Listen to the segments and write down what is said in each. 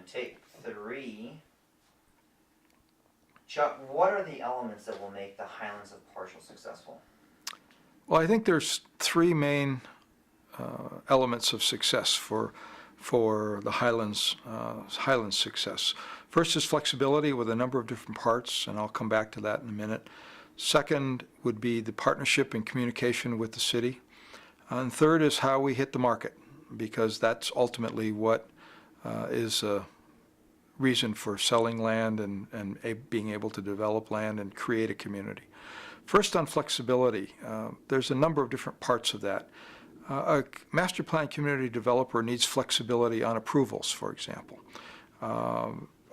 take 3. Chuck, what are the elements that will make the Highlands of Partial successful? Well, I think there's 3 main elements of success for the Highlands success. First is flexibility with a number of different parts, and I'll come back to that in a minute. Second would be the partnership and communication with the city. And third is how we hit the market, because that's ultimately what is a reason for selling land and being able to develop land and create a community. First, on flexibility, there's a number of different parts of that. A master plan community developer needs flexibility on approvals, for example.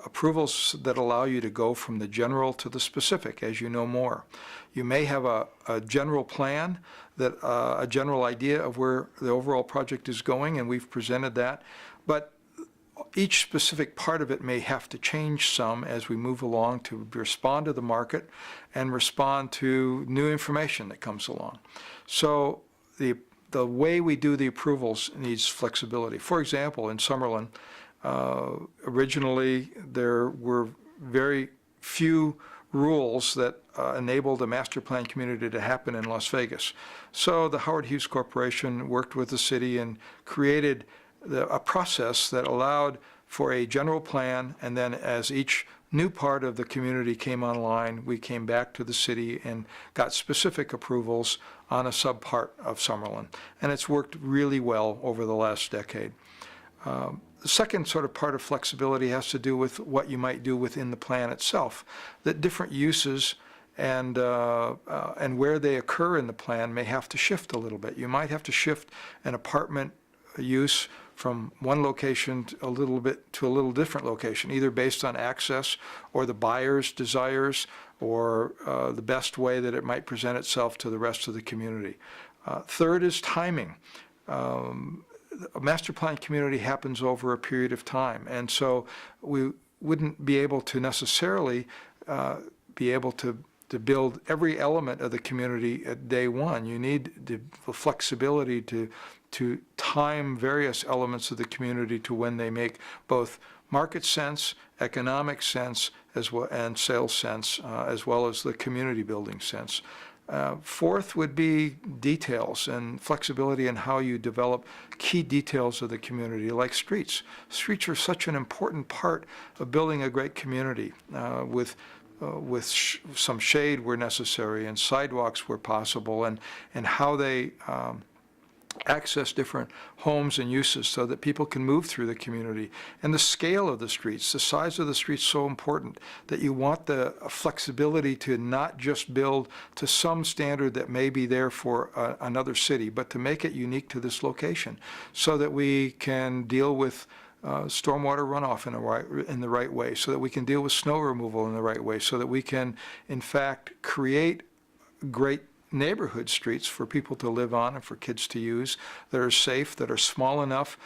Approvals that allow you to go from the general to the specific as you know more. You may have a general plan, that a general idea of where the overall project is going, and we've presented that, but each specific part of it may have to change some as we move along to respond to the market and respond to new information that comes along. So the way we do the approvals needs flexibility. For example, in Summerlin, originally there were very few rules that enabled a master plan community to happen in Las Vegas. So the Howard Hughes Corporation worked with the city and created a process that allowed for a general plan, and then as each new part of the community came online, we came back to the city and got specific approvals on a subpart of Summerlin. And it's worked really well over the last decade. The second sort of part of flexibility has to do with what you might do within the plan itself, that different uses and where they occur in the plan may have to shift a little bit. You might have to shift an apartment use from one location to a little different location, either based on access or the buyer's desires or the best way that it might present itself to the rest of the community. Third is timing. A master plan community happens over a period of time, and so we wouldn't be able to necessarily be able to build every element of the community at day one. You need the flexibility to time various elements of the community to when they make both market sense, economic sense, as well, and sales sense, as well as the community building sense. Fourth would be details and flexibility in how you develop key details of the community, like streets. Streets are such an important part of building a great community, with some shade where necessary and sidewalks where possible, and how they access different homes and uses so that people can move through the community. And the scale of the streets, the size of the streets, so important that you want the flexibility to not just build to some standard that may be there for another city, but to make it unique to this location so that we can deal with stormwater runoff in the right way, so that we can deal with snow removal in the right way, so that we can, in fact, create great neighborhood streets for people to live on and for kids to use that are safe, that are small enough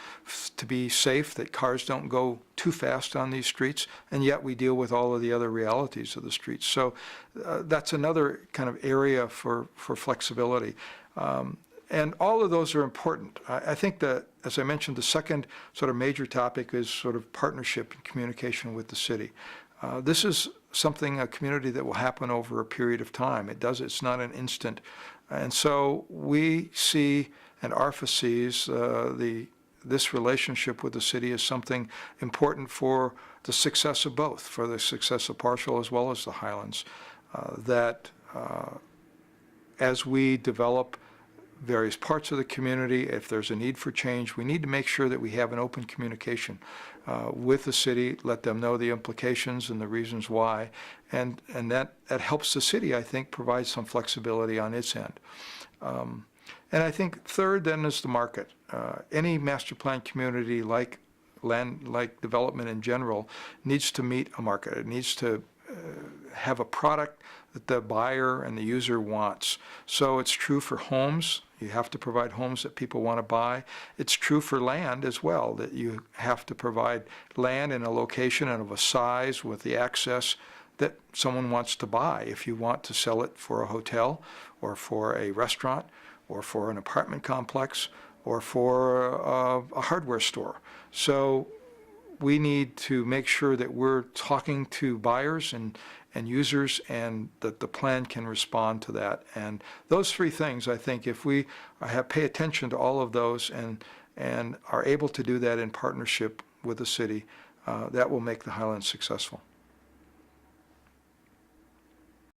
to be safe, that cars don't go too fast on these streets, and yet we deal with all of the other realities of the streets. So that's another kind of area for flexibility. And all of those are important. I think that, as I mentioned, the second sort of major topic is sort of partnership and communication with the city. This is something, a community that will happen over a period of time. It's not an instant. And so we see, and ARFA sees, this relationship with the city as something important for the success of both, for the success of Partial as well as the Highlands. As we develop various parts of the community, if there's a need for change, we need to make sure that we have an open communication with the city, let them know the implications and the reasons why, and that helps the city, I think, provide some flexibility on its end. And I think third then is the market. Any master plan community, like development in general, needs to meet a market. It needs to have a product that the buyer and the user wants. So it's true for homes. You have to provide homes that people want to buy. It's true for land as well, that you have to provide land in a location and of a size with the access that someone wants to buy. If you want to sell it for a hotel or for a restaurant or for an apartment complex or for a hardware store. So we need to make sure that we're talking to buyers and users, and that the plan can respond to that. And those three things, I think, if we pay attention to all of those and are able to do that in partnership with the city, that will make the Highlands successful.